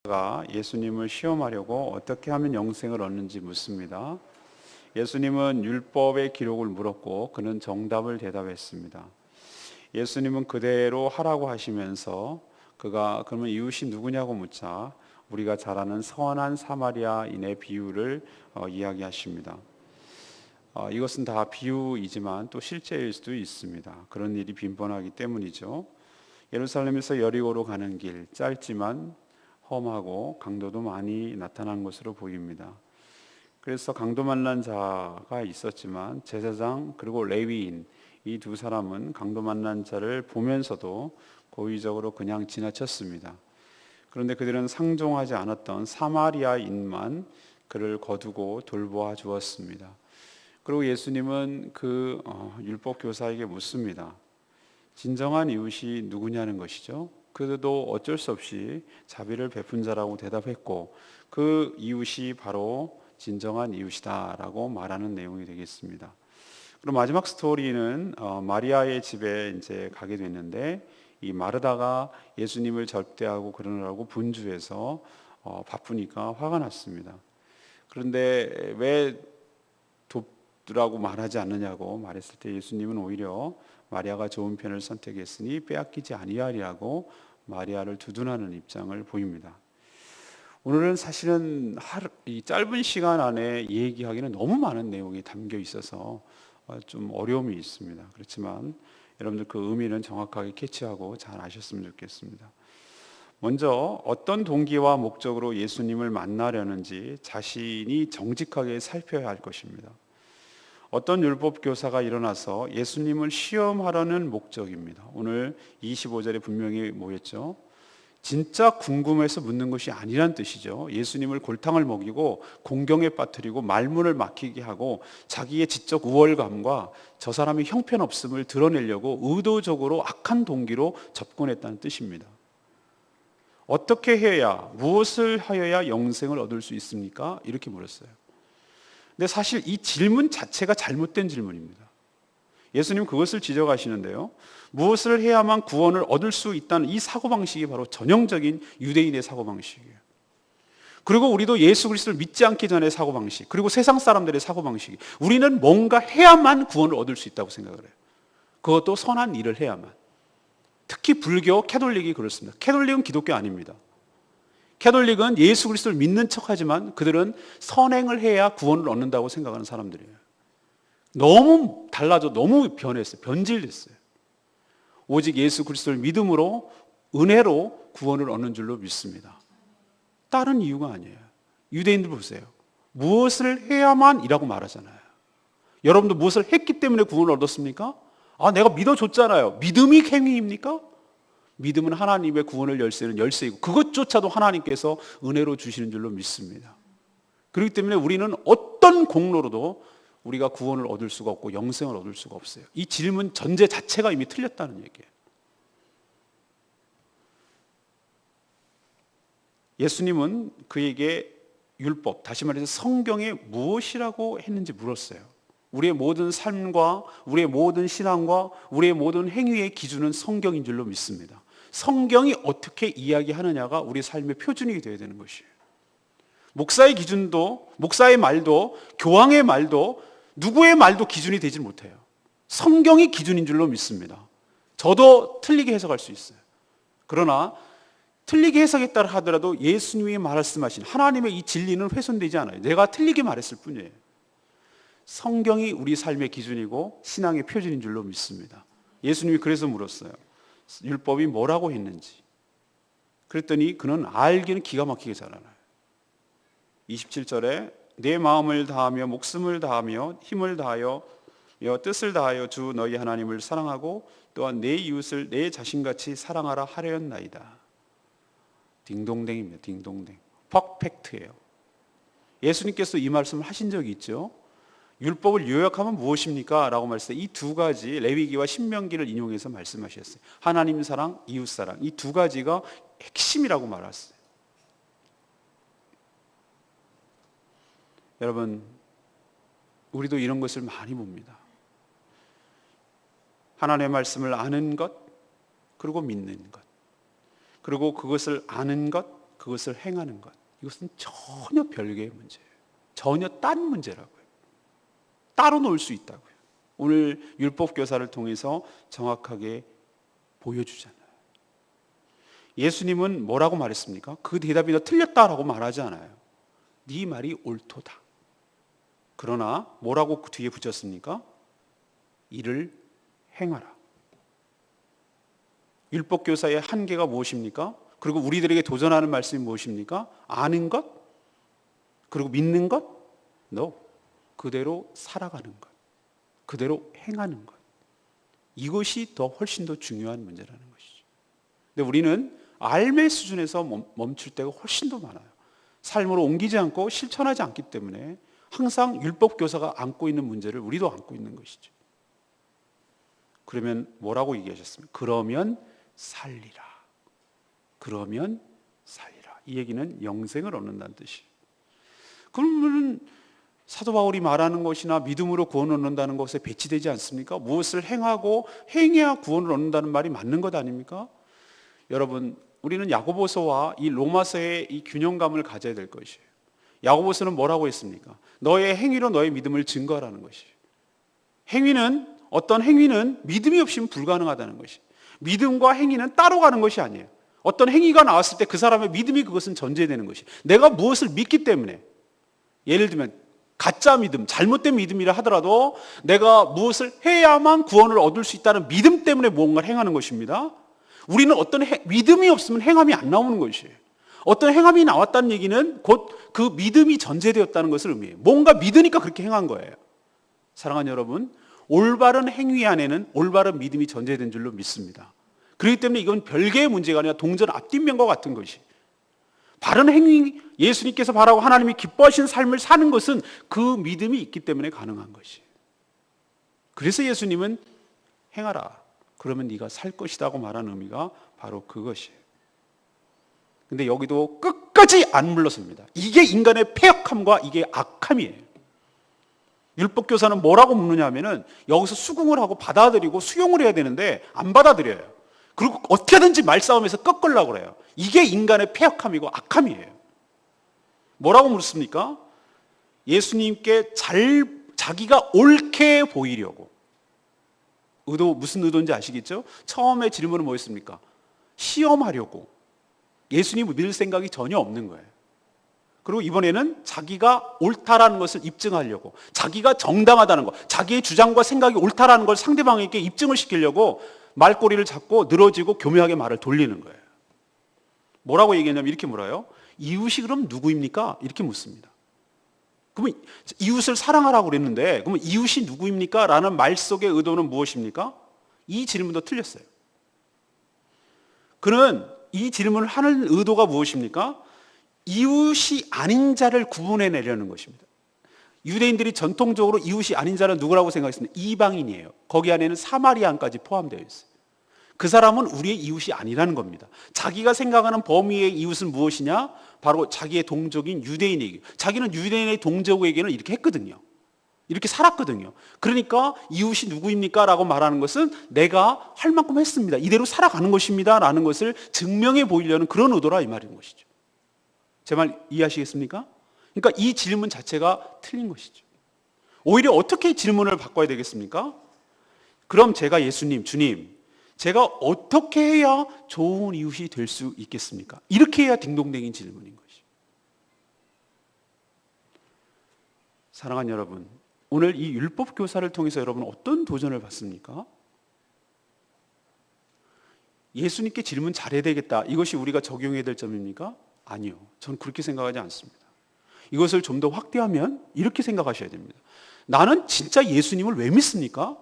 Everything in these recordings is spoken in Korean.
가 예수님을 시험하려고 어떻게 하면 영생을 얻는지 묻습니다. 예수님은 율법의 기록을 물었고 그는 정답을 대답했습니다. 예수님은 그대로 하라고 하시면서 그가 그러면 이웃이 누구냐고 묻자 우리가 잘 아는 선한 사마리아인의 비유를 이야기하십니다. 이것은 다 비유이지만 또 실제일 수도 있습니다. 그런 일이 빈번하기 때문이죠. 예루살렘에서 여리고로 가는 길, 짧지만 험하고 강도도 많이 나타난 것으로 보입니다. 그래서 강도 만난 자가 있었지만 제사장 그리고 레위인 이 두 사람은 강도 만난 자를 보면서도 고의적으로 그냥 지나쳤습니다. 그런데 그들은 상종하지 않았던 사마리아인만 그를 거두고 돌보아 주었습니다. 그리고 예수님은 그 율법 교사에게 묻습니다. 진정한 이웃이 누구냐는 것이죠. 그도 어쩔 수 없이 자비를 베푼 자라고 대답했고 그 이웃이 바로 진정한 이웃이다라고 말하는 내용이 되겠습니다. 그럼 마지막 스토리는 마리아의 집에 이제 가게 됐는데 이 마르다가 예수님을 접대하고 그러느라고 분주해서 바쁘니까 화가 났습니다. 그런데 왜 돕라고 말하지 않느냐고 말했을 때 예수님은 오히려 마리아가 좋은 편을 선택했으니 빼앗기지 아니하리라고 마리아를 두둔하는 입장을 보입니다. 오늘은 사실은 이 짧은 시간 안에 얘기하기는 너무 많은 내용이 담겨 있어서 좀 어려움이 있습니다. 그렇지만 여러분들 그 의미는 정확하게 캐치하고 잘 아셨으면 좋겠습니다. 먼저 어떤 동기와 목적으로 예수님을 만나려는지 자신이 정직하게 살펴야 할 것입니다. 어떤 율법 교사가 일어나서 예수님을 시험하려는 목적입니다. 오늘 25절에 분명히 뭐였죠? 진짜 궁금해서 묻는 것이 아니란 뜻이죠. 예수님을 골탕을 먹이고 공경에 빠뜨리고 말문을 막히게 하고 자기의 지적 우월감과 저 사람이 형편없음을 드러내려고 의도적으로 악한 동기로 접근했다는 뜻입니다. 어떻게 해야, 무엇을 하여야 영생을 얻을 수 있습니까? 이렇게 물었어요. 근데 사실 이 질문 자체가 잘못된 질문입니다. 예수님 그것을 지적하시는데요. 무엇을 해야만 구원을 얻을 수 있다는 이 사고방식이 바로 전형적인 유대인의 사고방식이에요. 그리고 우리도 예수 그리스도를 믿지 않기 전의 사고방식, 그리고 세상 사람들의 사고방식이 우리는 뭔가 해야만 구원을 얻을 수 있다고 생각을 해요. 그것도 선한 일을 해야만. 특히 불교, 캐톨릭이 그렇습니다. 캐톨릭은 기독교 아닙니다. 캐톨릭은 예수 그리스도를 믿는 척하지만 그들은 선행을 해야 구원을 얻는다고 생각하는 사람들이에요. 너무 달라져, 너무 변했어요. 변질됐어요. 오직 예수 그리스도를 믿음으로 은혜로 구원을 얻는 줄로 믿습니다. 다른 이유가 아니에요. 유대인들 보세요. 무엇을 해야만 이라고 말하잖아요. 여러분도 무엇을 했기 때문에 구원을 얻었습니까? 내가 믿어줬잖아요. 믿음이 행위입니까? 믿음은 하나님의 구원을 열쇠는 열쇠이고 그것조차도 하나님께서 은혜로 주시는 줄로 믿습니다. 그렇기 때문에 우리는 어떤 공로로도 우리가 구원을 얻을 수가 없고 영생을 얻을 수가 없어요. 이 질문 전제 자체가 이미 틀렸다는 얘기예요. 예수님은 그에게 율법, 다시 말해서 성경에 무엇이라고 했는지 물었어요. 우리의 모든 삶과 우리의 모든 신앙과 우리의 모든 행위의 기준은 성경인 줄로 믿습니다. 성경이 어떻게 이야기하느냐가 우리 삶의 표준이 되어야 되는 것이에요. 목사의 기준도, 목사의 말도, 교황의 말도, 누구의 말도 기준이 되지 못해요. 성경이 기준인 줄로 믿습니다. 저도 틀리게 해석할 수 있어요. 그러나 틀리게 해석했다 하더라도 예수님이 말씀하신 하나님의 이 진리는 훼손되지 않아요. 내가 틀리게 말했을 뿐이에요. 성경이 우리 삶의 기준이고 신앙의 표준인 줄로 믿습니다. 예수님이 그래서 물었어요. 율법이 뭐라고 했는지. 그랬더니 그는 알기는 기가 막히게 잘 알아요. 27절에 내 마음을 다하며 목숨을 다하며 힘을 다하여 뜻을 다하여 주 너희 하나님을 사랑하고 또한 내 이웃을 내 자신같이 사랑하라 하려였나이다. 딩동댕입니다. 딩동댕. 퍼펙트예요. 예수님께서 이 말씀을 하신 적이 있죠. 율법을 요약하면 무엇입니까? 라고 말했어요. 이 두 가지 레위기와 신명기를 인용해서 말씀하셨어요. 하나님 사랑, 이웃 사랑. 이 두 가지가 핵심이라고 말했어요. 여러분, 우리도 이런 것을 많이 봅니다. 하나님의 말씀을 아는 것, 그리고 믿는 것, 그리고 그것을 아는 것, 그것을 행하는 것, 이것은 전혀 별개의 문제예요. 전혀 딴 문제라고요. 따로 놓을 수 있다고요. 오늘 율법교사를 통해서 정확하게 보여주잖아요. 예수님은 뭐라고 말했습니까? 그 대답이 너 틀렸다라고 말하지 않아요. 네 말이 옳도다. 그러나 뭐라고 그 뒤에 붙였습니까? 이를 행하라. 율법교사의 한계가 무엇입니까? 그리고 우리들에게 도전하는 말씀이 무엇입니까? 아는 것? 그리고 믿는 것? No. 그대로 살아가는 것. 그대로 행하는 것. 이것이 더 훨씬 더 중요한 문제라는 것이죠. 근데 우리는 알매 수준에서 멈출 때가 훨씬 더 많아요. 삶으로 옮기지 않고 실천하지 않기 때문에 항상 율법교사가 안고 있는 문제를 우리도 안고 있는 것이죠. 그러면 뭐라고 얘기하셨습니까? 그러면 살리라. 그러면 살리라. 이 얘기는 영생을 얻는다는 뜻이에요. 그러면 사도 바울이 말하는 것이나 믿음으로 구원을 얻는다는 것에 배치되지 않습니까? 무엇을 행하고 행해야 구원을 얻는다는 말이 맞는 것 아닙니까? 여러분, 우리는 야고보서와 이 로마서의 이 균형감을 가져야 될 것이에요. 야고보서는 뭐라고 했습니까? 너의 행위로 너의 믿음을 증거하라는 것이에요. 행위는, 어떤 행위는 믿음이 없이는 불가능하다는 것이에요. 믿음과 행위는 따로 가는 것이 아니에요. 어떤 행위가 나왔을 때 그 사람의 믿음이 그것은 전제되는 것이에요. 내가 무엇을 믿기 때문에, 예를 들면 가짜 믿음, 잘못된 믿음이라 하더라도 내가 무엇을 해야만 구원을 얻을 수 있다는 믿음 때문에 무언가를 행하는 것입니다. 우리는 어떤 믿음이 없으면 행함이 안 나오는 것이에요. 어떤 행함이 나왔다는 얘기는 곧 그 믿음이 전제되었다는 것을 의미해요. 뭔가 믿으니까 그렇게 행한 거예요. 사랑하는 여러분, 올바른 행위 안에는 올바른 믿음이 전제된 줄로 믿습니다. 그렇기 때문에 이건 별개의 문제가 아니라 동전 앞뒷면과 같은 것이, 바른 행위, 예수님께서 바라고 하나님이 기뻐하시는 삶을 사는 것은 그 믿음이 있기 때문에 가능한 것이에요. 그래서 예수님은 행하라, 그러면 네가 살 것이다 고 말하는 의미가 바로 그것이에요. 근데 여기도 끝까지 안 물러섭니다. 이게 인간의 패역함과 이게 악함이에요. 율법교사는 뭐라고 묻느냐 하면은 여기서 수긍을 하고 받아들이고 수용을 해야 되는데 안 받아들여요. 그리고 어떻게든지 말싸움에서 꺾으려고 그래요. 이게 인간의 패역함이고 악함이에요. 뭐라고 묻습니까? 예수님께 자기가 옳게 보이려고. 무슨 의도인지 아시겠죠? 처음에 질문은 뭐였습니까? 시험하려고. 예수님을 믿을 생각이 전혀 없는 거예요. 그리고 이번에는 자기가 옳다라는 것을 입증하려고, 자기가 정당하다는 것, 자기의 주장과 생각이 옳다라는 걸 상대방에게 입증을 시키려고 말꼬리를 잡고 늘어지고 교묘하게 말을 돌리는 거예요. 뭐라고 얘기했냐면 이렇게 물어요. 이웃이 그럼 누구입니까? 이렇게 묻습니다. 그러면 이웃을 사랑하라고 그랬는데 그러면 이웃이 누구입니까? 라는 말 속의 의도는 무엇입니까? 이 질문도 틀렸어요. 그는 이 질문을 하는 의도가 무엇입니까? 이웃이 아닌 자를 구분해내려는 것입니다. 유대인들이 전통적으로 이웃이 아닌 자는 누구라고 생각했습니까? 이방인이에요. 거기 안에는 사마리안까지 포함되어 있어요. 그 사람은 우리의 이웃이 아니라는 겁니다. 자기가 생각하는 범위의 이웃은 무엇이냐? 바로 자기의 동족인 유대인에게, 자기는 유대인의 동족에게는 이렇게 했거든요. 이렇게 살았거든요. 그러니까 이웃이 누구입니까? 라고 말하는 것은 내가 할 만큼 했습니다, 이대로 살아가는 것입니다 라는 것을 증명해 보이려는 그런 의도라 이 말인 것이죠. 제 말 이해하시겠습니까? 그러니까 이 질문 자체가 틀린 것이죠. 오히려 어떻게 질문을 바꿔야 되겠습니까? 그럼 제가 예수님, 주님, 제가 어떻게 해야 좋은 이웃이 될 수 있겠습니까? 이렇게 해야 딩동댕인 질문인 것이죠. 사랑하는 여러분, 오늘 이 율법 교사를 통해서 여러분은 어떤 도전을 받습니까? 예수님께 질문 잘해야 되겠다, 이것이 우리가 적용해야 될 점입니까? 아니요, 저는 그렇게 생각하지 않습니다. 이것을 좀 더 확대하면 이렇게 생각하셔야 됩니다. 나는 진짜 예수님을 왜 믿습니까?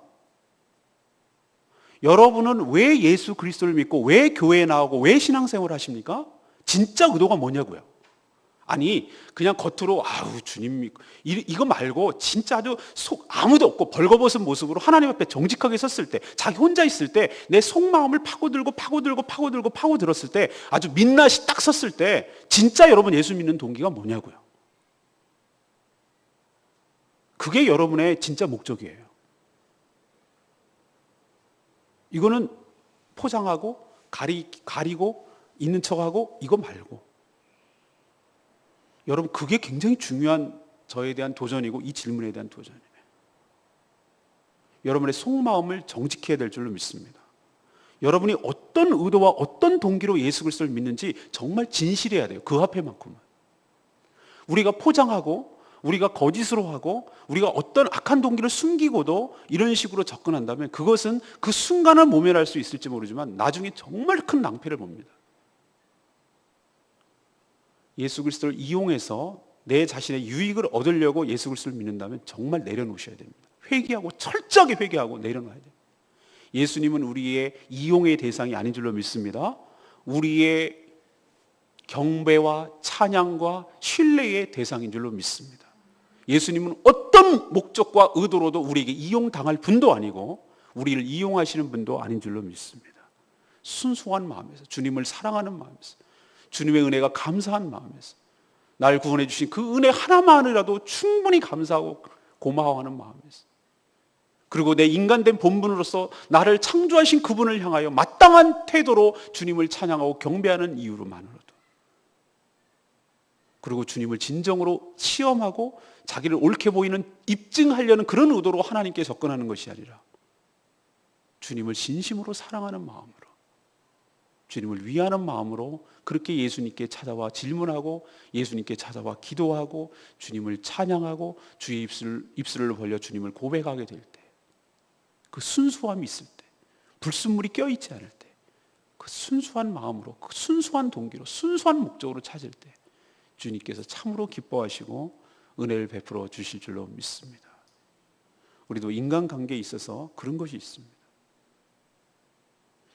여러분은 왜 예수 그리스도를 믿고 왜 교회에 나오고 왜 신앙생활을 하십니까? 진짜 의도가 뭐냐고요. 아니 그냥 겉으로 아우 주님 믿고 이거 말고 진짜 아주 아무도 없고 벌거벗은 모습으로 하나님 앞에 정직하게 섰을 때, 자기 혼자 있을 때 내 속마음을 파고들었을 때, 아주 민낯이 딱 섰을 때 진짜 여러분 예수 믿는 동기가 뭐냐고요. 그게 여러분의 진짜 목적이에요. 이거는 포장하고 가리고 있는 척하고 이거 말고 여러분, 그게 굉장히 중요한 저에 대한 도전이고 이 질문에 대한 도전이에요. 여러분의 속마음을 정직해야 될 줄로 믿습니다. 여러분이 어떤 의도와 어떤 동기로 예수 그리스도를 믿는지 정말 진실해야 돼요. 그 앞에만큼은. 우리가 포장하고 우리가 거짓으로 하고 우리가 어떤 악한 동기를 숨기고도 이런 식으로 접근한다면 그것은 그 순간은 모면할 수 있을지 모르지만 나중에 정말 큰 낭패를 봅니다. 예수 그리스도를 이용해서 내 자신의 유익을 얻으려고 예수 그리스도를 믿는다면 정말 내려놓으셔야 됩니다. 회개하고 철저하게 회개하고 내려놔야 돼요. 예수님은 우리의 이용의 대상이 아닌 줄로 믿습니다. 우리의 경배와 찬양과 신뢰의 대상인 줄로 믿습니다. 예수님은 어떤 목적과 의도로도 우리에게 이용당할 분도 아니고 우리를 이용하시는 분도 아닌 줄로 믿습니다. 순수한 마음에서, 주님을 사랑하는 마음에서, 주님의 은혜가 감사한 마음에서, 날 구원해 주신 그 은혜 하나만이라도 충분히 감사하고 고마워하는 마음에서, 그리고 내 인간된 본분으로서 나를 창조하신 그분을 향하여 마땅한 태도로 주님을 찬양하고 경배하는 이유로만으로도, 그리고 주님을 진정으로 시험하고 자기를 옳게 보이는 입증하려는 그런 의도로 하나님께 접근하는 것이 아니라 주님을 진심으로 사랑하는 마음으로, 주님을 위하는 마음으로 그렇게 예수님께 찾아와 질문하고 예수님께 찾아와 기도하고 주님을 찬양하고 주의 입술을 벌려 주님을 고백하게 될 때, 그 순수함이 있을 때, 불순물이 껴있지 않을 때, 그 순수한 마음으로, 그 순수한 동기로, 순수한 목적으로 찾을 때 주님께서 참으로 기뻐하시고 은혜를 베풀어 주실 줄로 믿습니다. 우리도 인간관계에 있어서 그런 것이 있습니다.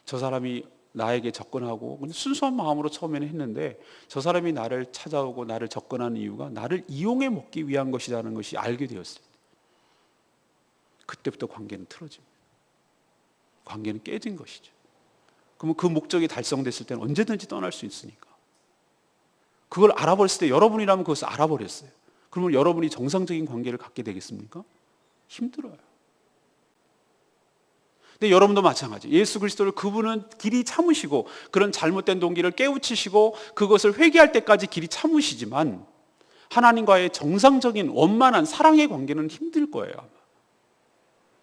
저 사람이 나에게 접근하고 순수한 마음으로 처음에는 했는데 저 사람이 나를 찾아오고 나를 접근하는 이유가 나를 이용해 먹기 위한 것이라는 것이 알게 되었을 때, 그때부터 관계는 틀어집니다. 관계는 깨진 것이죠. 그러면 그 목적이 달성됐을 때는 언제든지 떠날 수 있으니까. 그걸 알아버렸을 때, 여러분이라면 그것을 알아버렸어요. 그러면 여러분이 정상적인 관계를 갖게 되겠습니까? 힘들어요. 근데 여러분도 마찬가지. 예수 그리스도를, 그분은 길이 참으시고 그런 잘못된 동기를 깨우치시고 그것을 회개할 때까지 길이 참으시지만 하나님과의 정상적인 원만한 사랑의 관계는 힘들 거예요, 아마.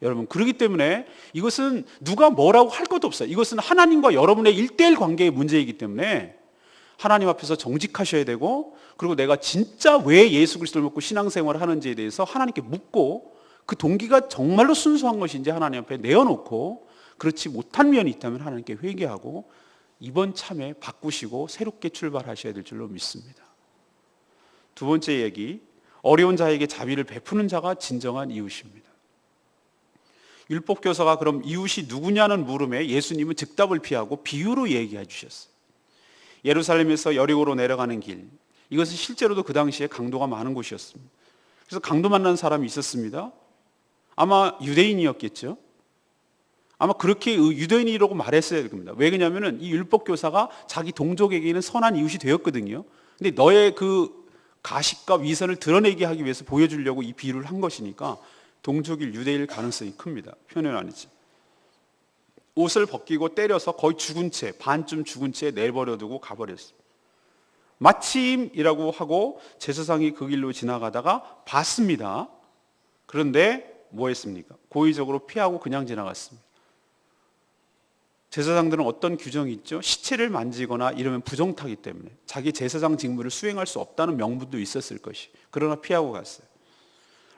여러분, 그렇기 때문에 이것은 누가 뭐라고 할 것도 없어요. 이것은 하나님과 여러분의 1:1 관계의 문제이기 때문에 하나님 앞에서 정직하셔야 되고, 그리고 내가 진짜 왜 예수 그리스도를 믿고 신앙생활을 하는지에 대해서 하나님께 묻고, 그 동기가 정말로 순수한 것인지 하나님 앞에 내어놓고, 그렇지 못한 면이 있다면 하나님께 회개하고 이번 참에 바꾸시고 새롭게 출발하셔야 될 줄로 믿습니다. 두 번째 얘기, 어려운 자에게 자비를 베푸는 자가 진정한 이웃입니다. 율법교사가 그럼 이웃이 누구냐는 물음에 예수님은 즉답을 피하고 비유로 얘기해 주셨어요. 예루살렘에서 여리고로 내려가는 길, 이것은 실제로도 그 당시에 강도가 많은 곳이었습니다. 그래서 강도 만난 사람이 있었습니다. 아마 유대인이었겠죠. 아마 그렇게 유대인이라고 말했어야 될 겁니다. 왜 그러냐면은 이 율법교사가 자기 동족에게는 선한 이웃이 되었거든요. 근데 너의 그 가식과 위선을 드러내게 하기 위해서 보여주려고 이 비유를 한 것이니까 동족일 유대일 가능성이 큽니다. 표현 아니지. 옷을 벗기고 때려서 거의 죽은 채, 반쯤 죽은 채 내버려두고 가버렸어요. 마침이라고 하고 제사장이 그 길로 지나가다가 봤습니다. 그런데 뭐 했습니까? 고의적으로 피하고 그냥 지나갔습니다. 제사장들은 어떤 규정이 있죠? 시체를 만지거나 이러면 부정타기 때문에 자기 제사장 직무를 수행할 수 없다는 명분도 있었을 것이, 그러나 피하고 갔어요.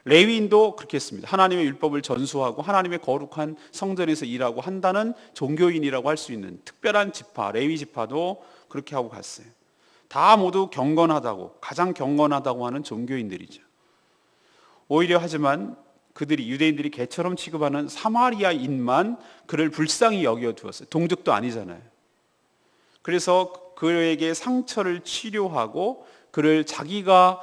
레위인도 그렇게 했습니다. 하나님의 율법을 전수하고 하나님의 거룩한 성전에서 일하고 한다는 종교인이라고 할 수 있는 특별한 지파, 레위 지파도 그렇게 하고 갔어요. 다 모두 경건하다고, 가장 경건하다고 하는 종교인들이죠. 오히려 하지만 그들이, 유대인들이 개처럼 취급하는 사마리아인만 그를 불쌍히 여겨두었어요. 동족도 아니잖아요. 그래서 그에게 상처를 치료하고 그를 자기가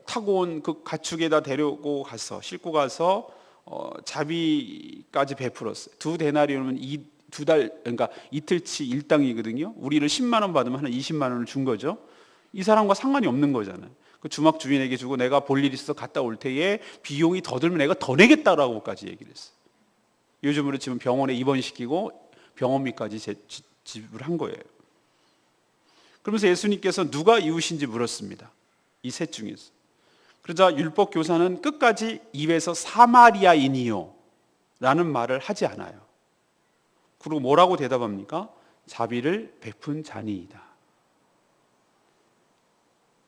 타고 온 그 가축에다 데리고 가서, 싣고 가서 자비까지 베풀었어요. 2데나리온이면 두 달, 그러니까 이틀치 일당이거든요. 우리를 10만 원 받으면 한 20만 원을 준 거죠. 이 사람과 상관이 없는 거잖아요. 그 주막 주인에게 주고 내가 볼 일 있어 갔다 올 때에 비용이 더 들면 내가 더 내겠다라고까지 얘기를 했어요. 요즘으로 치면 병원에 입원시키고 병원비까지 지불한 거예요. 그러면서 예수님께서 누가 이웃인지 물었습니다. 이 셋 중에서. 그러자 율법 교사는 끝까지 입에서 사마리아인이요 라는 말을 하지 않아요. 그리고 뭐라고 대답합니까? 자비를 베푼 자니이다.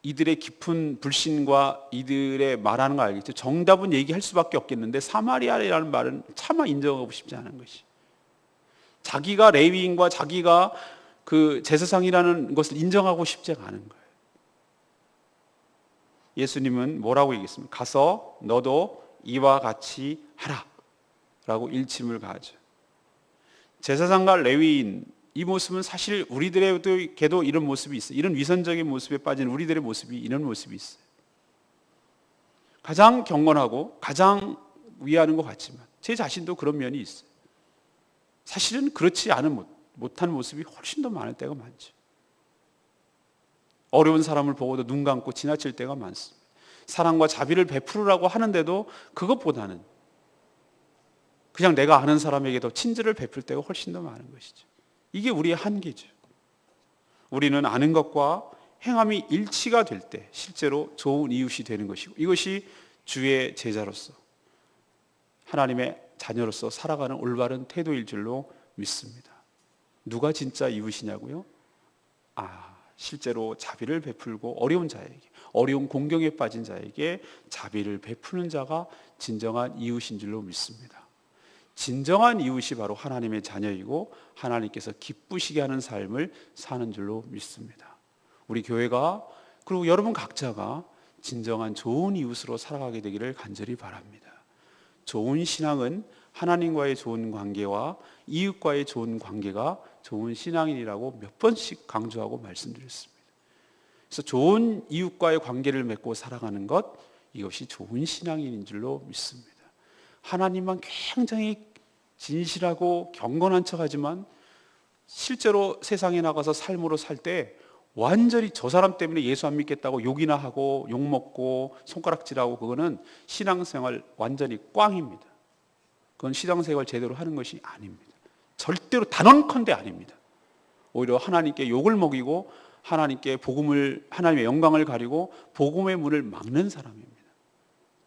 이들의 깊은 불신과 이들의 말하는 거 알겠죠? 정답은 얘기할 수밖에 없겠는데 사마리아라는 말은 차마 인정하고 싶지 않은 것이. 자기가 레위인과 자기가 그 제사장이라는 것을 인정하고 싶지가 않은 거예요. 예수님은 뭐라고 얘기했습니까? 가서 너도 이와 같이 하라 라고 일침을 가하죠. 제사장과 레위인, 이 모습은 사실 우리들에게도 이런 모습이 있어요. 이런 위선적인 모습에 빠진 우리들의 모습이 이런 모습이 있어요. 가장 경건하고 가장 위하는 것 같지만 제 자신도 그런 면이 있어요. 사실은 그렇지 않은 못한 모습이 훨씬 더 많을 때가 많죠. 어려운 사람을 보고도 눈 감고 지나칠 때가 많습니다. 사랑과 자비를 베푸라고 하는데도 그것보다는 그냥 내가 아는 사람에게 더 친절을 베풀 때가 훨씬 더 많은 것이죠. 이게 우리의 한계죠. 우리는 아는 것과 행함이 일치가 될 때 실제로 좋은 이웃이 되는 것이고, 이것이 주의 제자로서 하나님의 자녀로서 살아가는 올바른 태도일 줄로 믿습니다. 누가 진짜 이웃이냐고요? 실제로 자비를 베풀고 어려운 자에게, 어려운 공경에 빠진 자에게 자비를 베푸는 자가 진정한 이웃인 줄로 믿습니다. 진정한 이웃이 바로 하나님의 자녀이고 하나님께서 기쁘시게 하는 삶을 사는 줄로 믿습니다. 우리 교회가, 그리고 여러분 각자가 진정한 좋은 이웃으로 살아가게 되기를 간절히 바랍니다. 좋은 신앙은 하나님과의 좋은 관계와 이웃과의 좋은 관계가 좋은 신앙이라고 몇 번씩 강조하고 말씀드렸습니다. 그래서 좋은 이웃과의 관계를 맺고 살아가는 것, 이것이 좋은 신앙인인 줄로 믿습니다. 하나님만 굉장히 진실하고 경건한 척하지만 실제로 세상에 나가서 삶으로 살 때 완전히 저 사람 때문에 예수 안 믿겠다고 욕이나 하고 욕먹고 손가락질하고, 그거는 신앙생활 완전히 꽝입니다. 그건 신앙생활 제대로 하는 것이 아닙니다. 절대로 단언컨대 아닙니다. 오히려 하나님께 욕을 먹이고 하나님께 하나님의 영광을 가리고 복음의 문을 막는 사람입니다.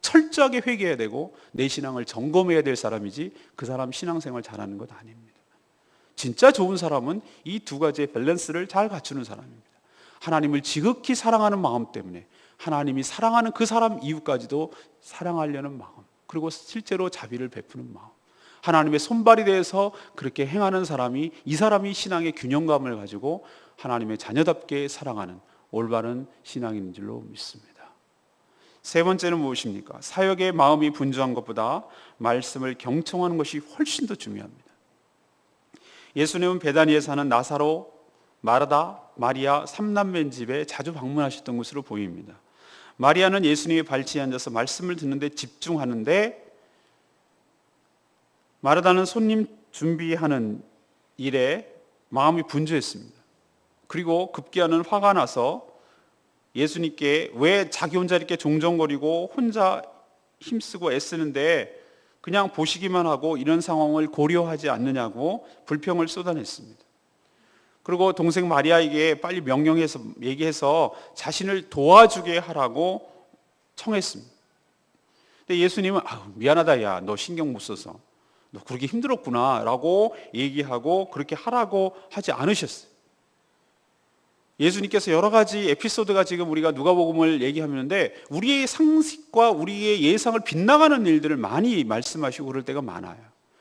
철저하게 회개해야 되고 내 신앙을 점검해야 될 사람이지 그 사람 신앙생활 잘하는 것 아닙니다. 진짜 좋은 사람은 이 두 가지의 밸런스를 잘 갖추는 사람입니다. 하나님을 지극히 사랑하는 마음 때문에 하나님이 사랑하는 그 사람 이웃까지도 사랑하려는 마음, 그리고 실제로 자비를 베푸는 마음, 하나님의 손발이 되어서 그렇게 행하는 사람이, 이 사람이 신앙의 균형감을 가지고 하나님의 자녀답게 사랑하는 올바른 신앙인 줄로 믿습니다. 세 번째는 무엇입니까? 사역의 마음이 분주한 것보다 말씀을 경청하는 것이 훨씬 더 중요합니다. 예수님은 베다니에 사는 나사로, 마르다, 마리아 3남매 집에 자주 방문하셨던 것으로 보입니다. 마리아는 예수님의 발치에 앉아서 말씀을 듣는데 집중하는데, 마르다는 손님 준비하는 일에 마음이 분주했습니다. 그리고 급기야는 화가 나서 예수님께 왜 자기 혼자 이렇게 종종거리고 혼자 힘쓰고 애쓰는데 그냥 보시기만 하고 이런 상황을 고려하지 않느냐고 불평을 쏟아냈습니다. 그리고 동생 마리아에게 빨리 명령해서 얘기해서 자신을 도와주게 하라고 청했습니다. 근데 예수님은 미안하다, 야, 너 신경 못 써서 너 그렇게 힘들었구나 라고 얘기하고 그렇게 하라고 하지 않으셨어요. 예수님께서 여러 가지 에피소드가 지금 우리가 누가복음을 얘기하는데 우리의 상식과 우리의 예상을 빗나가는 일들을 많이 말씀하시고 그럴 때가 많아요.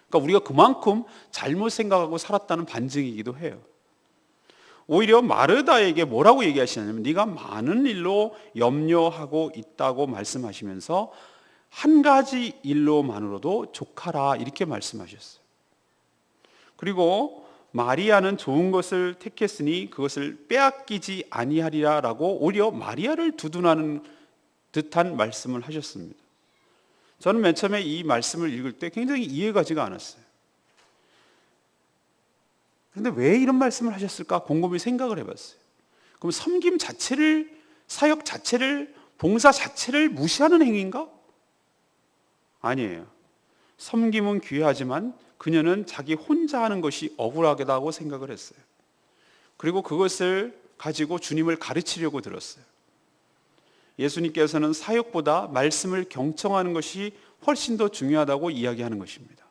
그러니까 우리가 그만큼 잘못 생각하고 살았다는 반증이기도 해요. 오히려 마르다에게 뭐라고 얘기하시냐면 네가 많은 일로 염려하고 있다고 말씀하시면서 한 가지 일로만으로도 족하라 이렇게 말씀하셨어요. 그리고 마리아는 좋은 것을 택했으니 그것을 빼앗기지 아니하리라 라고 오히려 마리아를 두둔하는 듯한 말씀을 하셨습니다. 저는 맨 처음에 이 말씀을 읽을 때 굉장히 이해가지가 않았어요. 그런데 왜 이런 말씀을 하셨을까 곰곰이 생각을 해봤어요. 그럼 섬김 자체를, 사역 자체를, 봉사 자체를 무시하는 행위인가? 아니에요. 섬김은 귀하지만 그녀는 자기 혼자 하는 것이 억울하다고 생각을 했어요. 그리고 그것을 가지고 주님을 가르치려고 들었어요. 예수님께서는 사역보다 말씀을 경청하는 것이 훨씬 더 중요하다고 이야기하는 것입니다.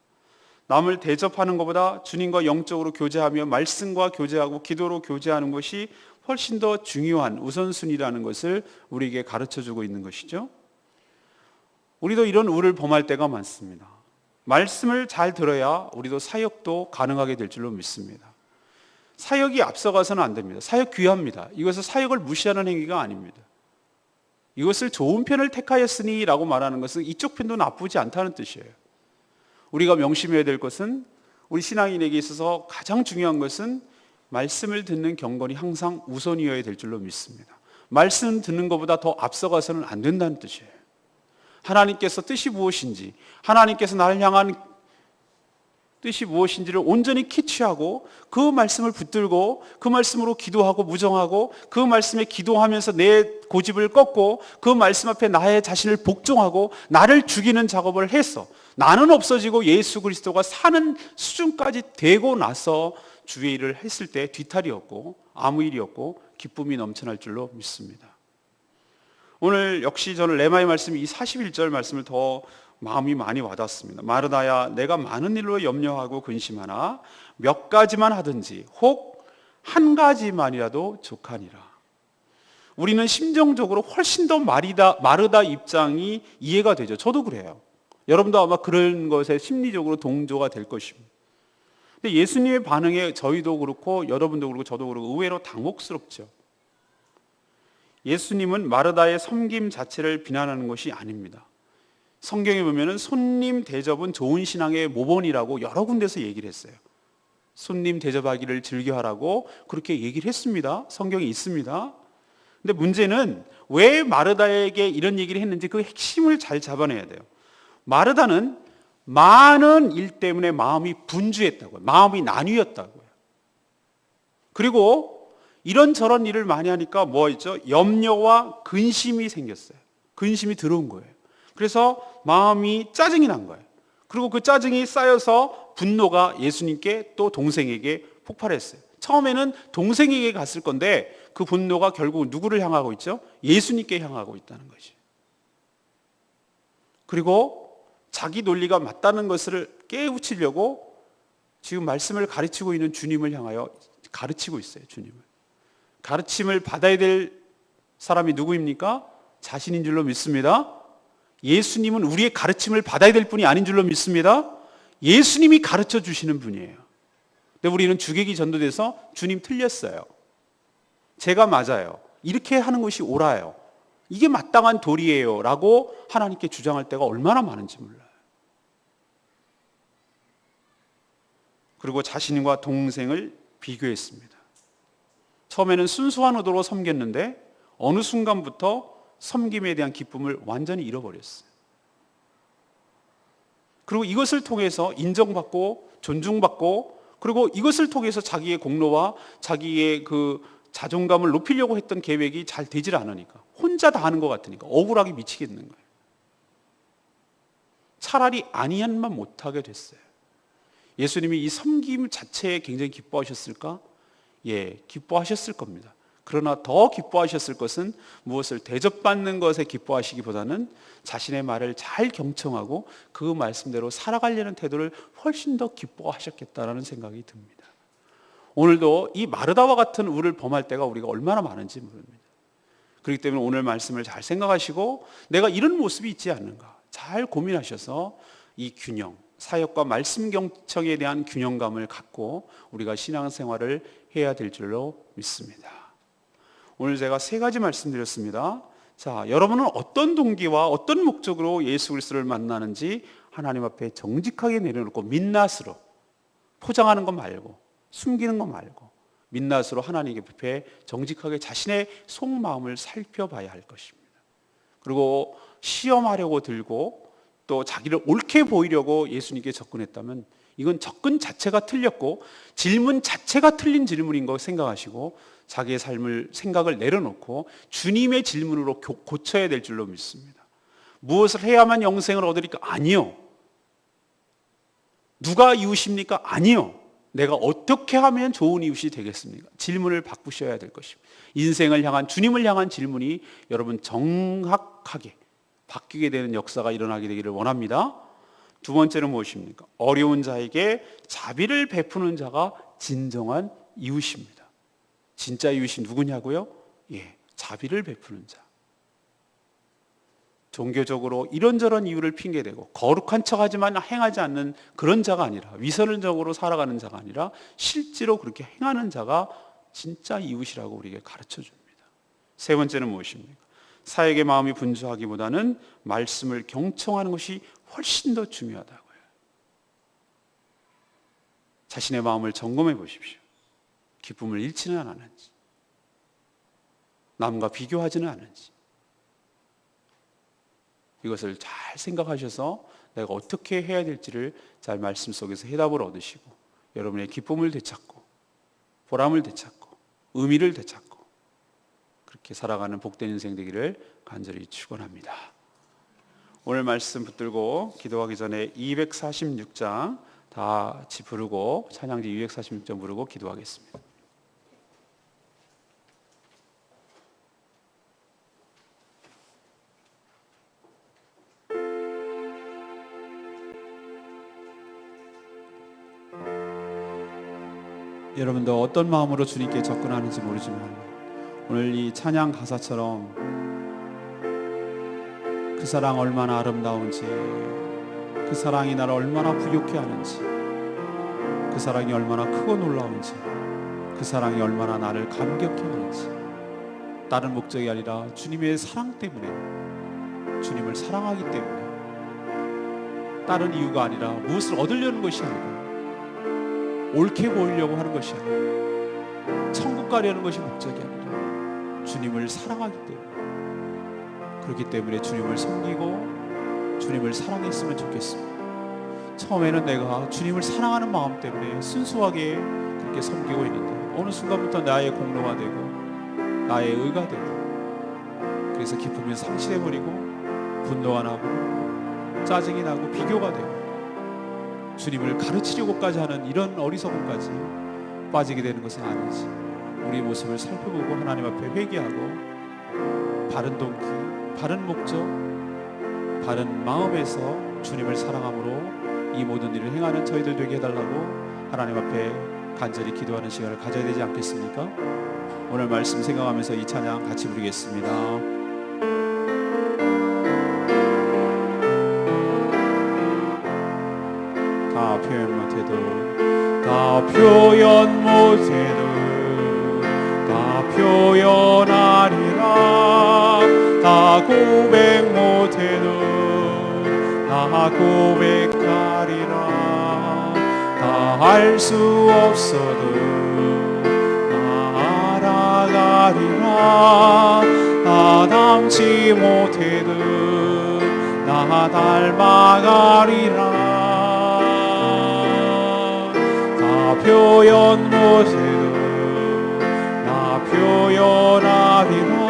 남을 대접하는 것보다 주님과 영적으로 교제하며 말씀과 교제하고 기도로 교제하는 것이 훨씬 더 중요한 우선순위라는 것을 우리에게 가르쳐주고 있는 것이죠. 우리도 이런 우를 범할 때가 많습니다. 말씀을 잘 들어야 우리도 사역도 가능하게 될 줄로 믿습니다. 사역이 앞서가서는 안 됩니다. 사역 귀합니다. 이것은 사역을 무시하는 행위가 아닙니다. 이것을 좋은 편을 택하였으니 라고 말하는 것은 이쪽 편도 나쁘지 않다는 뜻이에요. 우리가 명심해야 될 것은, 우리 신앙인에게 있어서 가장 중요한 것은 말씀을 듣는 경건이 항상 우선이어야 될 줄로 믿습니다. 말씀 듣는 것보다 더 앞서가서는 안 된다는 뜻이에요. 하나님께서 뜻이 무엇인지, 하나님께서 나를 향한 뜻이 무엇인지를 온전히 캐치하고 그 말씀을 붙들고 그 말씀으로 기도하고 무정하고 그 말씀에 기도하면서 내 고집을 꺾고 그 말씀 앞에 나의 자신을 복종하고 나를 죽이는 작업을 해서 나는 없어지고 예수 그리스도가 사는 수준까지 되고 나서 주의 일을 했을 때 뒤탈이 없고 아무 일이 없고 기쁨이 넘쳐날 줄로 믿습니다. 오늘 역시 저는 레마의 말씀, 이 41절 말씀을 더 마음이 많이 와닿습니다. 마르다야, 내가 많은 일로 염려하고 근심하나 몇 가지만 하든지 혹 한 가지만이라도 족하니라. 우리는 심정적으로 훨씬 더 마르다 입장이 이해가 되죠. 저도 그래요. 여러분도 아마 그런 것에 심리적으로 동조가 될 것입니다. 근데 예수님의 반응에 저희도 그렇고 여러분도 그렇고 저도 그렇고 의외로 당혹스럽죠. 예수님은 마르다의 섬김 자체를 비난하는 것이 아닙니다. 성경에 보면은 손님 대접은 좋은 신앙의 모본이라고 여러 군데서 얘기를 했어요. 손님 대접하기를 즐겨하라고 그렇게 얘기를 했습니다. 성경에 있습니다. 근데 문제는 왜 마르다에게 이런 얘기를 했는지 그 핵심을 잘 잡아내야 돼요. 마르다는 많은 일 때문에 마음이 분주했다고요. 마음이 나뉘었다고요. 그리고 이런저런 일을 많이 하니까 뭐 있죠? 염려와 근심이 생겼어요. 근심이 들어온 거예요. 그래서 마음이 짜증이 난 거예요. 그리고 그 짜증이 쌓여서 분노가 예수님께 또 동생에게 폭발했어요. 처음에는 동생에게 갔을 건데 그 분노가 결국 누구를 향하고 있죠? 예수님께 향하고 있다는 것이. 그리고 자기 논리가 맞다는 것을 깨우치려고 지금 말씀을 가르치고 있는 주님을 향하여 가르치고 있어요. 주님을. 가르침을 받아야 될 사람이 누구입니까? 자신인 줄로 믿습니다. 예수님은 우리의 가르침을 받아야 될 분이 아닌 줄로 믿습니다. 예수님이 가르쳐 주시는 분이에요. 근데 우리는 주객이 전도돼서 주님 틀렸어요. 제가 맞아요. 이렇게 하는 것이 옳아요. 이게 마땅한 도리예요. 라고 하나님께 주장할 때가 얼마나 많은지 몰라요. 그리고 자신과 동생을 비교했습니다. 처음에는 순수한 의도로 섬겼는데 어느 순간부터 섬김에 대한 기쁨을 완전히 잃어버렸어요. 그리고 이것을 통해서 인정받고 존중받고 그리고 이것을 통해서 자기의 공로와 자기의 그 자존감을 높이려고 했던 계획이 잘 되질 않으니까 혼자 다 하는 것 같으니까 억울하게 미치겠는 거예요. 차라리 아니한만 못하게 됐어요. 예수님이 이 섬김 자체에 굉장히 기뻐하셨을까? 예, 기뻐하셨을 겁니다. 그러나 더 기뻐하셨을 것은 무엇을 대접받는 것에 기뻐하시기보다는 자신의 말을 잘 경청하고 그 말씀대로 살아가려는 태도를 훨씬 더 기뻐하셨겠다라는 생각이 듭니다. 오늘도 이 마르다와 같은 우를 범할 때가 우리가 얼마나 많은지 모릅니다. 그렇기 때문에 오늘 말씀을 잘 생각하시고 내가 이런 모습이 있지 않는가 잘 고민하셔서 이 균형, 사역과 말씀 경청에 대한 균형감을 갖고 우리가 신앙생활을 해야 될 줄로 믿습니다. 오늘 제가 3가지 말씀드렸습니다. 자, 여러분은 어떤 동기와 어떤 목적으로 예수 그리스도를 만나는지 하나님 앞에 정직하게 내려놓고 민낯으로 포장하는 것 말고 숨기는 것 말고 민낯으로 하나님 앞에 정직하게 자신의 속마음을 살펴봐야 할 것입니다. 그리고 시험하려고 들고 또 자기를 옳게 보이려고 예수님께 접근했다면 이건 접근 자체가 틀렸고 질문 자체가 틀린 질문인 거 생각하시고 자기의 삶을 생각을 내려놓고 주님의 질문으로 고쳐야 될 줄로 믿습니다. 무엇을 해야만 영생을 얻으리까? 아니요. 누가 이웃입니까? 아니요. 내가 어떻게 하면 좋은 이웃이 되겠습니까? 질문을 바꾸셔야 될 것입니다. 인생을 향한, 주님을 향한 질문이 여러분 정확하게 바뀌게 되는 역사가 일어나게 되기를 원합니다. 두 번째는 무엇입니까? 어려운 자에게 자비를 베푸는 자가 진정한 이웃입니다. 진짜 이웃이 누구냐고요? 자비를 베푸는 자. 종교적으로 이런저런 이유를 핑계대고 거룩한 척하지만 행하지 않는 그런 자가 아니라, 위선적으로 살아가는 자가 아니라 실제로 그렇게 행하는 자가 진짜 이웃이라고 우리에게 가르쳐 줍니다. 세 번째는 무엇입니까? 사역의 마음이 분주하기보다는 말씀을 경청하는 것이 훨씬 더 중요하다고요. 자신의 마음을 점검해 보십시오. 기쁨을 잃지는 않았는지, 남과 비교하지는 않은지, 이것을 잘 생각하셔서 내가 어떻게 해야 될지를 잘 말씀 속에서 해답을 얻으시고 여러분의 기쁨을 되찾고 보람을 되찾고 의미를 되찾고 그렇게 살아가는 복된 인생 되기를 간절히 축원합니다. 오늘 말씀 붙들고 기도하기 전에 246장 다 같이 부르고, 찬양지 246장 부르고 기도하겠습니다. 여러분도 어떤 마음으로 주님께 접근하는지 모르지만 오늘 이 찬양 가사처럼 그 사랑 얼마나 아름다운지, 그 사랑이 나를 얼마나 부욕해 하는지, 그 사랑이 얼마나 크고 놀라운지, 그 사랑이 얼마나 나를 감격해 하는지, 다른 목적이 아니라 주님의 사랑 때문에, 주님을 사랑하기 때문에, 다른 이유가 아니라 무엇을 얻으려는 것이 아니라 옳게 보이려고 하는 것이 아니라 천국 가려는 것이 목적이 아니라 주님을 사랑하기 때문에, 그렇기 때문에 주님을 섬기고 주님을 사랑했으면 좋겠습니다. 처음에는 내가 주님을 사랑하는 마음 때문에 순수하게 그렇게 섬기고 있는데 어느 순간부터 나의 공로가 되고 나의 의가 되고, 그래서 기쁨이 상실해버리고 분노가 나고 짜증이 나고 비교가 되고 주님을 가르치려고까지 하는 이런 어리석음까지 빠지게 되는 것은 아닌지 우리 모습을 살펴보고 하나님 앞에 회개하고 바른 동기, 바른 목적, 바른 마음에서 주님을 사랑함으로 이 모든 일을 행하는 저희들 되게 해달라고 하나님 앞에 간절히 기도하는 시간을 가져야 되지 않겠습니까? 오늘 말씀 생각하면서 이 찬양 같이 부르겠습니다. 다 표현 못해도, 다 표현 못해도 다 표현하리라. 다 고백 못해도 다 고백하리라. 다 알 수 없어도 다 알아가리라. 다 닮지 못해도 다 닮아가리라. 표현 못해도 나 표현하리라.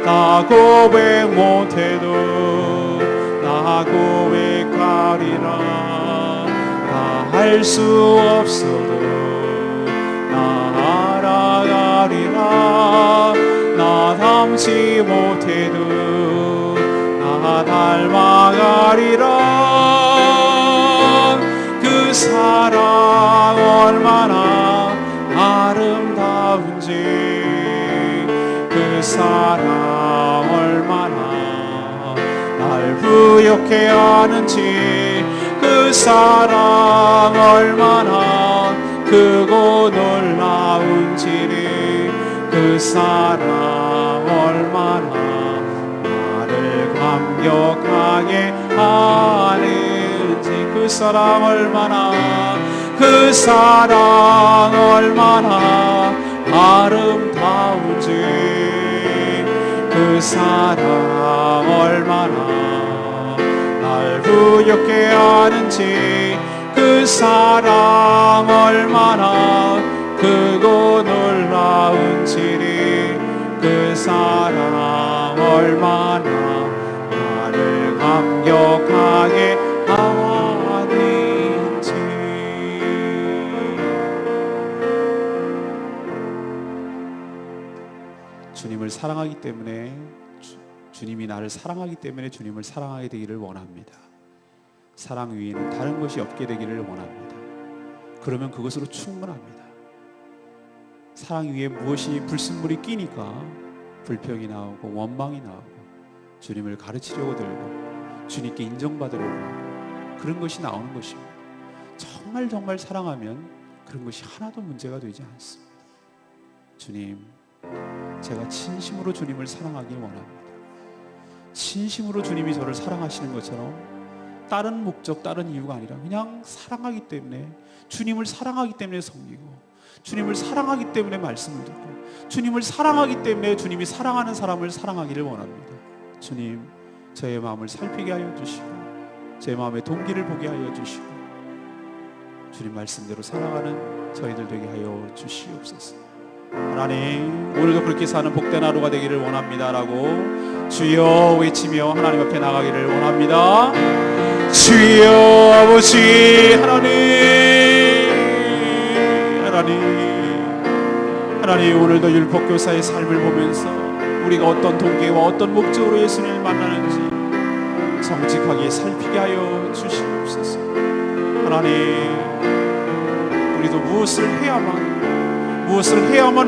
나 고백 못해도 나 고백하리라. 나 할 수 없어도 나 알아가리라. 나 닮지 못해도 나 닮아가리라. 그 사랑 얼마나 아름다운지, 그 사랑 얼마나 날 부욕해 하는지, 그 사랑 얼마나 크고 놀라운지, 그 사랑 얼마나 나를 감격하게 하는지, 그 사랑 얼마나, 그 사랑 얼마나 아름다운지, 그 사랑 얼마나 날 부욕해 하는지, 그 사랑 얼마나 크고 놀라운지, 그 사랑 얼마나 나를 감격하게 하는지. 사랑하기 때문에 주님이 나를 사랑하기 때문에 주님을 사랑하게 되기를 원합니다. 사랑 위에는 다른 것이 없게 되기를 원합니다. 그러면 그것으로 충분합니다. 사랑 위에 무엇이 불순물이 끼니까 불평이 나오고 원망이 나오고 주님을 가르치려고 들고 주님께 인정받으려고 그런 것이 나오는 것입니다. 정말 사랑하면 그런 것이 하나도 문제가 되지 않습니다. 주님, 제가 진심으로 주님을 사랑하길 원합니다. 진심으로 주님이 저를 사랑하시는 것처럼 다른 목적, 다른 이유가 아니라 그냥 사랑하기 때문에, 주님을 사랑하기 때문에 섬기고, 주님을 사랑하기 때문에 말씀을 듣고, 주님을 사랑하기 때문에 주님이 사랑하는 사람을 사랑하기를 원합니다. 주님, 저의 마음을 살피게 하여 주시고 제 마음의 동기를 보게 하여 주시고 주님 말씀대로 살아가는 저희들 되게 하여 주시옵소서. 하나님, 오늘도 그렇게 사는 복된 하루가 되기를 원합니다라고 주여 외치며 하나님 앞에 나가기를 원합니다. 주여 아버지 하나님, 오늘도 율법교사의 삶을 보면서 우리가 어떤 동기와 어떤 목적으로 예수님을 만나는지 정직하게 살피게 하여 주시옵소서. 하나님, 우리도 무엇을 해야만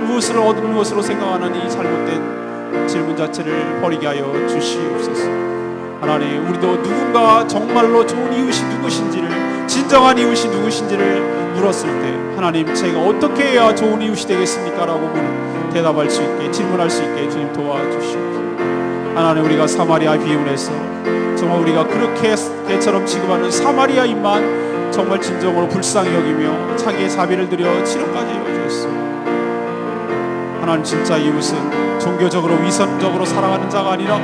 무엇을 얻는 것으로 생각하는 이 잘못된 질문 자체를 버리게 하여 주시옵소서. 하나님, 우리도 누군가 정말로 좋은 이웃이 누구신지를, 진정한 이웃이 누구신지를 물었을 때 하나님, 제가 어떻게 해야 좋은 이웃이 되겠습니까? 라고 대답할 수 있게, 질문할 수 있게 주님 도와주시옵소서. 하나님, 우리가 사마리아 비운에서 정말 우리가 그렇게 개처럼 취급하는 사마리아인만 정말 진정으로 불쌍히 여기며 자기의 자비를 들여 치료까지 이루어주셨습니다. 하나님, 진짜 이웃은 종교적으로 위선적으로 살아가는 자가 아니라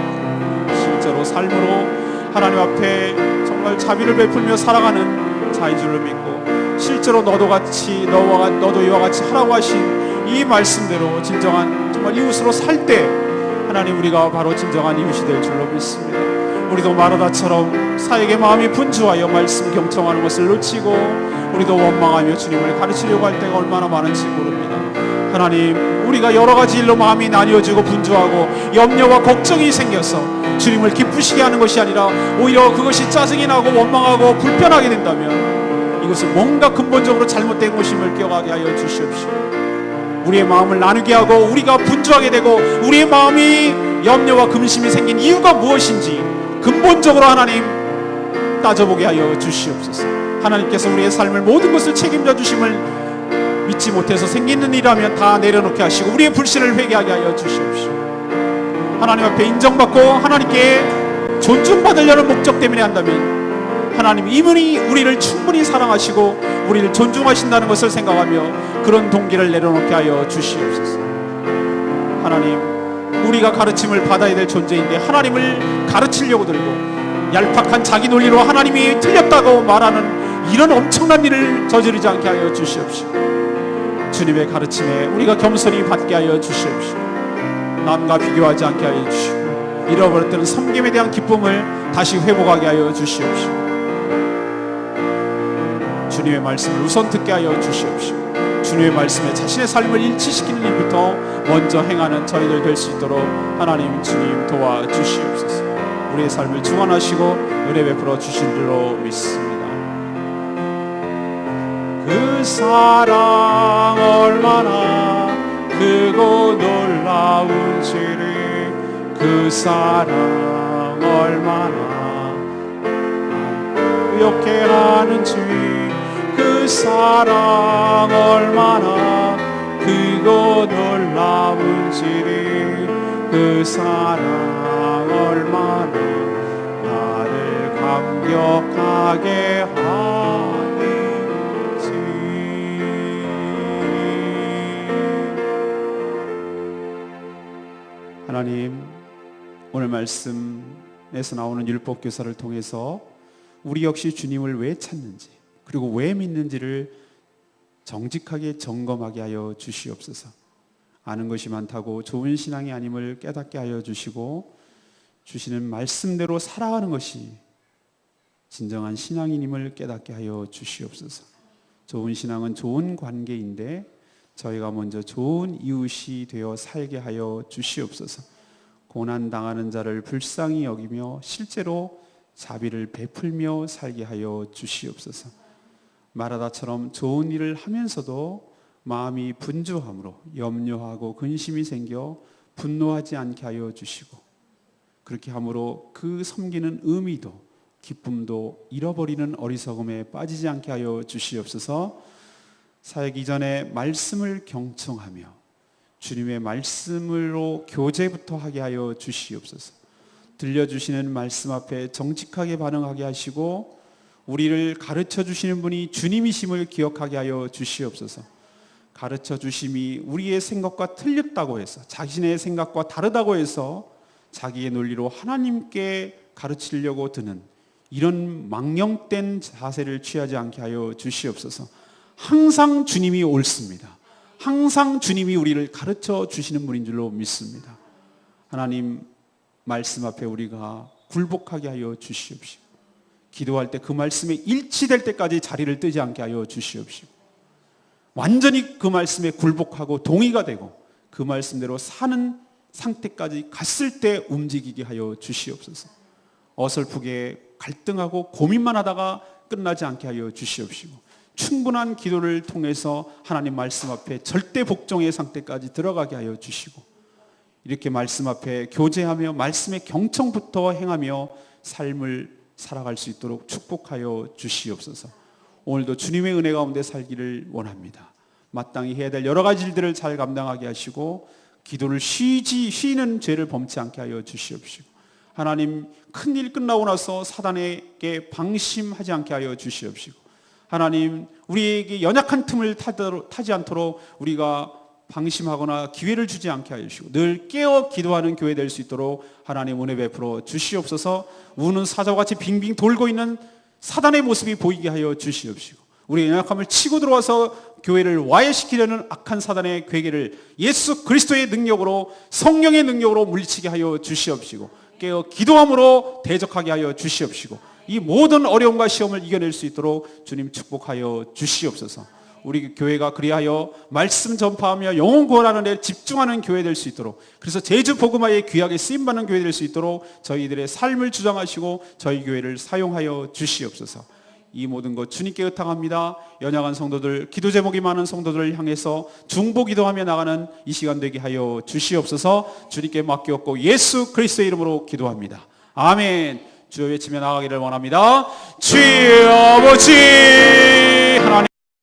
실제로 삶으로 하나님 앞에 정말 자비를 베풀며 살아가는 자인 줄로 믿고, 실제로 너도 이와 같이 하라고 하신 이 말씀대로 진정한 정말 이웃으로 살 때 하나님, 우리가 바로 진정한 이웃이 될 줄로 믿습니다. 우리도 마르다처럼 사역의 마음이 분주하여 말씀 경청하는 것을 놓치고 우리도 원망하며 주님을 가르치려고 할 때가 얼마나 많은지 모릅니다. 하나님, 우리가 여러 가지 일로 마음이 나뉘어지고 분주하고 염려와 걱정이 생겨서 주님을 기쁘시게 하는 것이 아니라 오히려 그것이 짜증이 나고 원망하고 불편하게 된다면 이것은 뭔가 근본적으로 잘못된 것임을 기억하게 하여 주시옵시오. 우리의 마음을 나누게 하고 우리가 분주하게 되고 우리의 마음이 염려와 근심이 생긴 이유가 무엇인지 근본적으로 하나님 따져보게 하여 주시옵소서. 하나님께서 우리의 삶을 모든 것을 책임져 주심을 믿지 못해서 생기는 일이라면 다 내려놓게 하시고 우리의 불신을 회개하게 하여 주시옵시오. 하나님 앞에 인정받고 하나님께 존중받으려는 목적 때문에 한다면 하나님 이분이 우리를 충분히 사랑하시고 우리를 존중하신다는 것을 생각하며 그런 동기를 내려놓게 하여 주시옵소서. 하나님, 우리가 가르침을 받아야 될 존재인데 하나님을 가르치려고 들고 얄팍한 자기 논리로 하나님이 틀렸다고 말하는 이런 엄청난 일을 저지르지 않게 하여 주시옵시오. 주님의 가르침에 우리가 겸손히 받게 하여 주시옵시오. 남과 비교하지 않게 하여 주시고 잃어버렸던 섬김에 대한 기쁨을 다시 회복하게 하여 주시옵시오. 주님의 말씀을 우선 듣게 하여 주시옵시오. 주님의 말씀에 자신의 삶을 일치시키는 일부터 먼저 행하는 저희들 될 수 있도록 하나님 주님 도와주시옵소서. 우리의 삶을 주관하시고 은혜 베풀어 주신 줄로 믿습니다. 그 사랑 얼마나 크고 놀라운지를, 그 사랑 얼마나 이렇게 하는지, 그 사랑 얼마나 크고 놀라운지를, 그 사랑 얼마나 나를 감격하게 하는지. 하나님, 오늘 말씀에서 나오는 율법교사를 통해서 우리 역시 주님을 왜 찾는지 그리고 왜 믿는지를 정직하게 점검하게 하여 주시옵소서. 아는 것이 많다고 좋은 신앙이 아님을 깨닫게 하여 주시고 주시는 말씀대로 살아가는 것이 진정한 신앙인임을 깨닫게 하여 주시옵소서. 좋은 신앙은 좋은 관계인데 저희가 먼저 좋은 이웃이 되어 살게 하여 주시옵소서. 고난당하는 자를 불쌍히 여기며 실제로 자비를 베풀며 살게 하여 주시옵소서. 마라다처럼 좋은 일을 하면서도 마음이 분주함으로 염려하고 근심이 생겨 분노하지 않게 하여 주시고, 그렇게 함으로 그 섬기는 의미도 기쁨도 잃어버리는 어리석음에 빠지지 않게 하여 주시옵소서. 사역 이전에 말씀을 경청하며 주님의 말씀으로 교제부터 하게 하여 주시옵소서. 들려주시는 말씀 앞에 정직하게 반응하게 하시고 우리를 가르쳐 주시는 분이 주님이심을 기억하게 하여 주시옵소서. 가르쳐 주심이 우리의 생각과 틀렸다고 해서, 자신의 생각과 다르다고 해서 자기의 논리로 하나님께 가르치려고 드는 이런 망령된 자세를 취하지 않게 하여 주시옵소서. 항상 주님이 옳습니다. 항상 주님이 우리를 가르쳐 주시는 분인 줄로 믿습니다. 하나님 말씀 앞에 우리가 굴복하게 하여 주시옵시고, 기도할 때 그 말씀에 일치될 때까지 자리를 뜨지 않게 하여 주시옵시고, 완전히 그 말씀에 굴복하고 동의가 되고 그 말씀대로 사는 상태까지 갔을 때 움직이게 하여 주시옵소서. 어설프게 갈등하고 고민만 하다가 끝나지 않게 하여 주시옵시고, 충분한 기도를 통해서 하나님 말씀 앞에 절대 복종의 상태까지 들어가게 하여 주시고, 이렇게 말씀 앞에 교제하며 말씀의 경청부터 행하며 삶을 살아갈 수 있도록 축복하여 주시옵소서. 오늘도 주님의 은혜 가운데 살기를 원합니다. 마땅히 해야 될 여러 가지 일들을 잘 감당하게 하시고 기도를 쉬는 죄를 범치 않게 하여 주시옵시고, 하나님 큰일 끝나고 나서 사단에게 방심하지 않게 하여 주시옵시고, 하나님 우리에게 연약한 틈을 타지 않도록 우리가 방심하거나 기회를 주지 않게 하여 주시고 늘 깨어 기도하는 교회 될 수 있도록 하나님 은혜 베풀어 주시옵소서. 우는 사자같이 빙빙 돌고 있는 사단의 모습이 보이게 하여 주시옵시고, 우리의 연약함을 치고 들어와서 교회를 와해시키려는 악한 사단의 괴계를 예수 그리스도의 능력으로, 성령의 능력으로 물리치게 하여 주시옵시고, 깨어 기도함으로 대적하게 하여 주시옵시고, 이 모든 어려움과 시험을 이겨낼 수 있도록 주님 축복하여 주시옵소서. 우리 교회가 그리하여 말씀 전파하며 영혼 구원하는 데 집중하는 교회 될 수 있도록, 그래서 제주 복음화에 귀하게 쓰임받는 교회 될 수 있도록 저희들의 삶을 주장하시고 저희 교회를 사용하여 주시옵소서. 이 모든 것 주님께 의탁합니다. 연약한 성도들, 기도 제목이 많은 성도들을 향해서 중보 기도하며 나가는 이 시간 되게 하여 주시옵소서. 주님께 맡겼고 예수 그리스도의 이름으로 기도합니다. 아멘. 주여 외치며 나가기를 원합니다. 주여 아버지